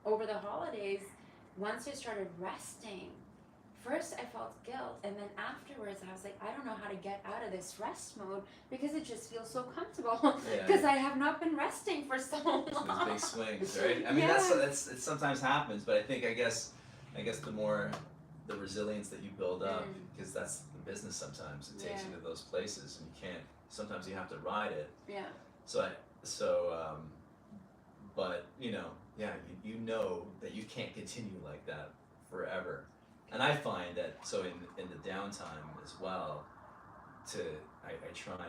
over the holidays, once I started resting, first I felt guilt, and then afterwards I was like, I don't know how to get out of this rest mode because it just feels so comfortable because I have not been resting for so long. Those big swings, right? I mean, that's it sometimes happens, but I guess the more the resilience that you build up, because that's the business. Sometimes it takes you to those places, and you can't. Sometimes you have to ride it. Yeah. But you know. Yeah, you know that you can't continue like that forever, and I find that so in the downtime as well, I try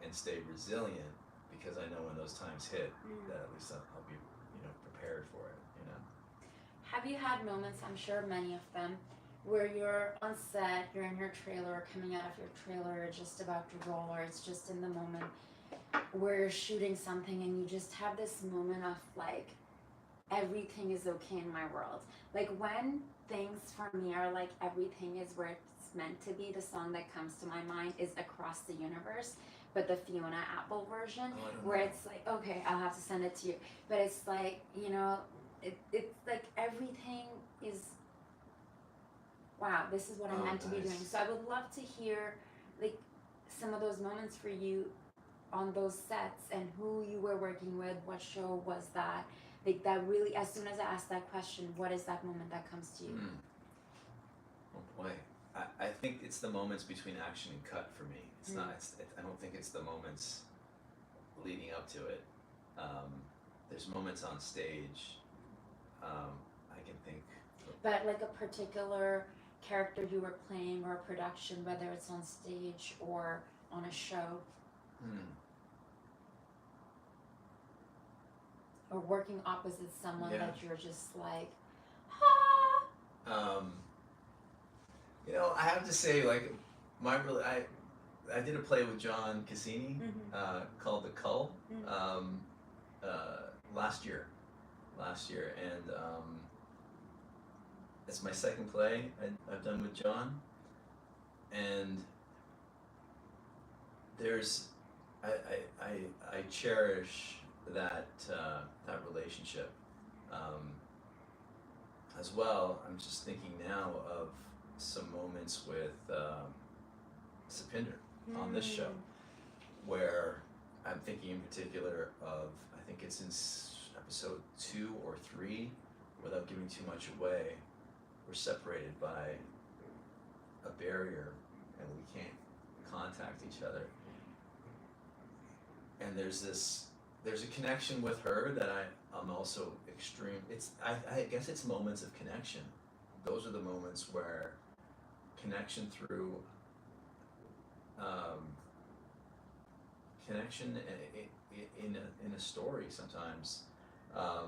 and stay resilient because I know when those times hit that at least I'll be prepared for it. You know. Have you had moments? I'm sure many of them, where you're on set, you're in your trailer, or coming out of your trailer, just about to roll, or it's just in the moment where you're shooting something, and you just have this moment of like, everything is okay in my world. Like when things for me are like everything is where it's meant to be, the song that comes to my mind is Across the Universe, but the Fiona Apple version, where it's like, okay, I'll have to send it to you. But it's like, you know, it's like everything is, wow, this is what I'm meant to be doing. So I would love to hear like some of those moments for you on those sets, and who you were working with, what show was that? Like that really, as soon as I ask that question, what is that moment that comes to you? Oh boy, I think it's the moments between action and cut for me. It's not. I don't think it's the moments leading up to it. There's moments on stage. I can think. But like a particular character you were playing, or a production, whether it's on stage or on a show. Or working opposite someone that you're just like, You know, I have to say, like, I did a play with John Cassini called The Cull last year, and it's my second play I've done with John, and there's I cherish that relationship as well. I'm just thinking now of some moments with Sapinder on this show, where I'm thinking in particular of, I think it's in episode 2 or 3, without giving too much away, we're separated by a barrier and we can't contact each other. And there's a connection with her that I'm also extreme. I guess it's moments of connection. Those are the moments where connection through connection in a story sometimes that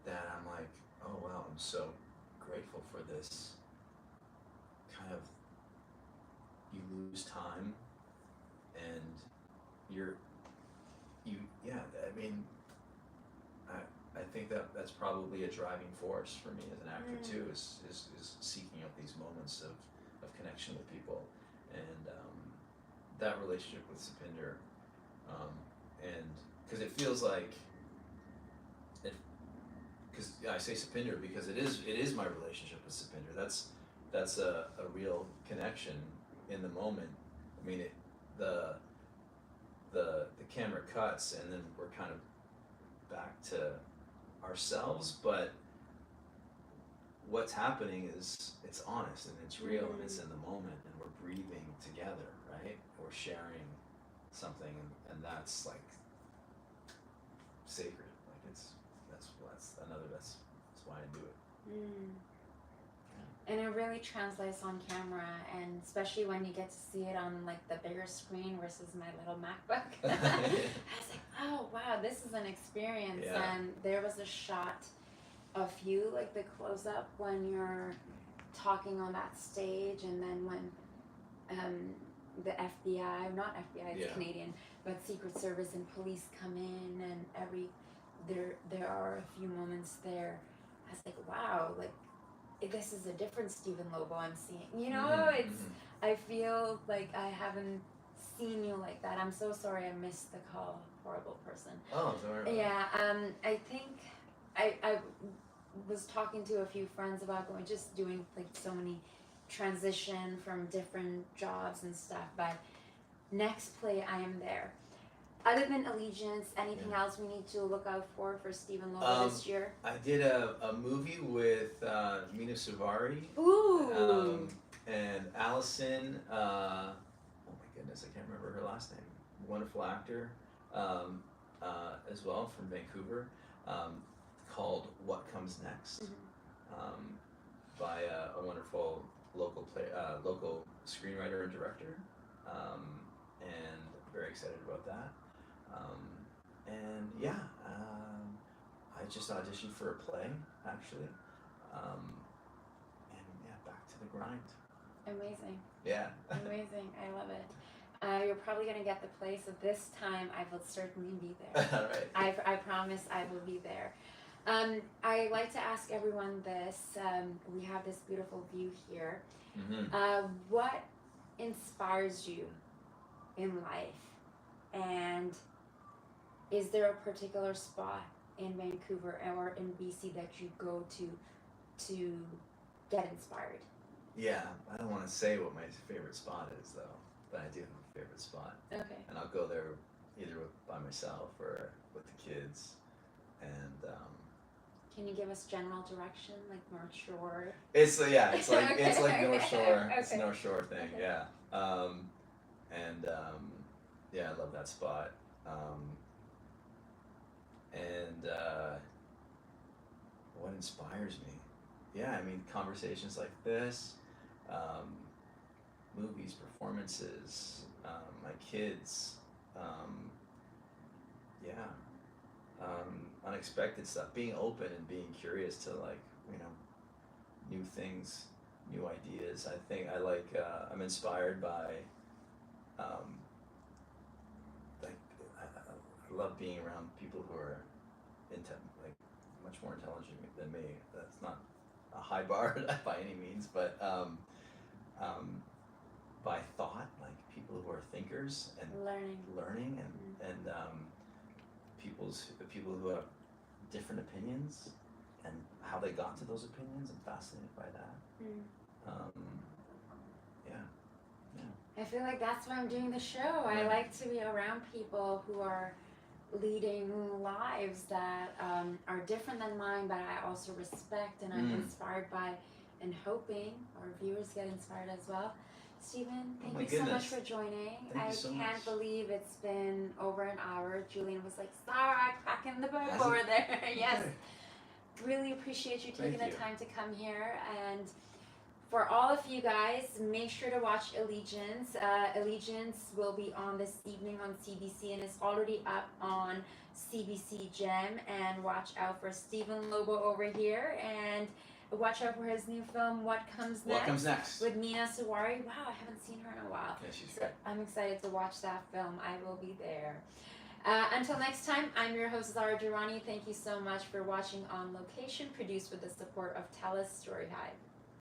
I'm like, oh wow, I'm so grateful for this kind of, you lose time and yeah, I mean, I think that's probably a driving force for me as an actor too, is seeking out these moments of connection with people, and that relationship with Sapinder, and because it feels like it, because I say Sapinder because it is my relationship with Sapinder. That's a real connection in the moment. I mean, the camera cuts and then we're kind of back to ourselves, but what's happening is it's honest and it's real and it's in the moment and we're breathing together, right? We're sharing something, and that's like sacred. Like that's why I do it. And it really translates on camera, and especially when you get to see it on like the bigger screen versus my little MacBook. I was like, oh wow, this is an experience. Yeah. And there was a shot of you, like the close up when you're talking on that stage, and then when the FBI, not FBI, it's Canadian, but Secret Service and police come in, and there are a few moments there. I was like, wow, like this is a different Stephen Lobo I'm seeing. You know, I feel like I haven't seen you like that. I'm so sorry I missed the call. Horrible person. Oh, sorry. Yeah, I think I was talking to a few friends about doing like so many transition from different jobs and stuff, but next play I am there. Other than Allegiance, anything else we need to look out for Stephen Lobo this year? I did a movie with Mina Suvari. Ooh. And Allison, oh my goodness, I can't remember her last name. Wonderful actor, as well, from Vancouver, called What Comes Next, by a wonderful local screenwriter and director, and very excited about that. And yeah, I just auditioned for a play, actually, and yeah, back to the grind. Amazing. Yeah. Amazing. I love it. You're probably going to get the play, so this time I will certainly be there. All right. I promise I will be there. I like to ask everyone this. We have this beautiful view here. What inspires you in life? And is there a particular spot in Vancouver or in BC that you go to get inspired? Yeah, I don't want to say what my favorite spot is though, but I do have a favorite spot. Okay. And I'll go there either by myself or with the kids. And can you give us general direction, like North Shore? It's like it's like Okay. it's like North Shore. Okay. It's a North Shore thing, Okay. yeah. Yeah, I love that spot. What inspires me? Yeah, I mean conversations like this, movies, performances, my kids, unexpected stuff, being open and being curious to new things, new ideas. I think I'm inspired by I love being around people who are much more intelligent than me. That's not a high bar by any means, but by thought, like people who are thinkers and learning and people who have different opinions and how they got to those opinions. I'm fascinated by that. I feel like that's why I'm doing the show. I like to be around people who are leading lives that are different than mine, but I also respect and I'm inspired by, and hoping our viewers get inspired as well. Stephen, thank you so much for joining. I can't believe it's been over an hour. Julian was like, Zara, cracking the book over there. Yes. Really appreciate you taking the time to come here. And for all of you guys, make sure to watch Allegiance. Allegiance will be on this evening on CBC and it's already up on CBC Gem. And watch out for Stephen Lobo over here, and watch out for his new film, What Comes Next? What Comes Next? With Mina Sawari. Wow, I haven't seen her in a while. Yeah, she's So great. I'm excited to watch that film. I will be there. Until next time, I'm your host, Zara Durrani. Thank you so much for watching On Location, produced with the support of TELUS STORYHIVE.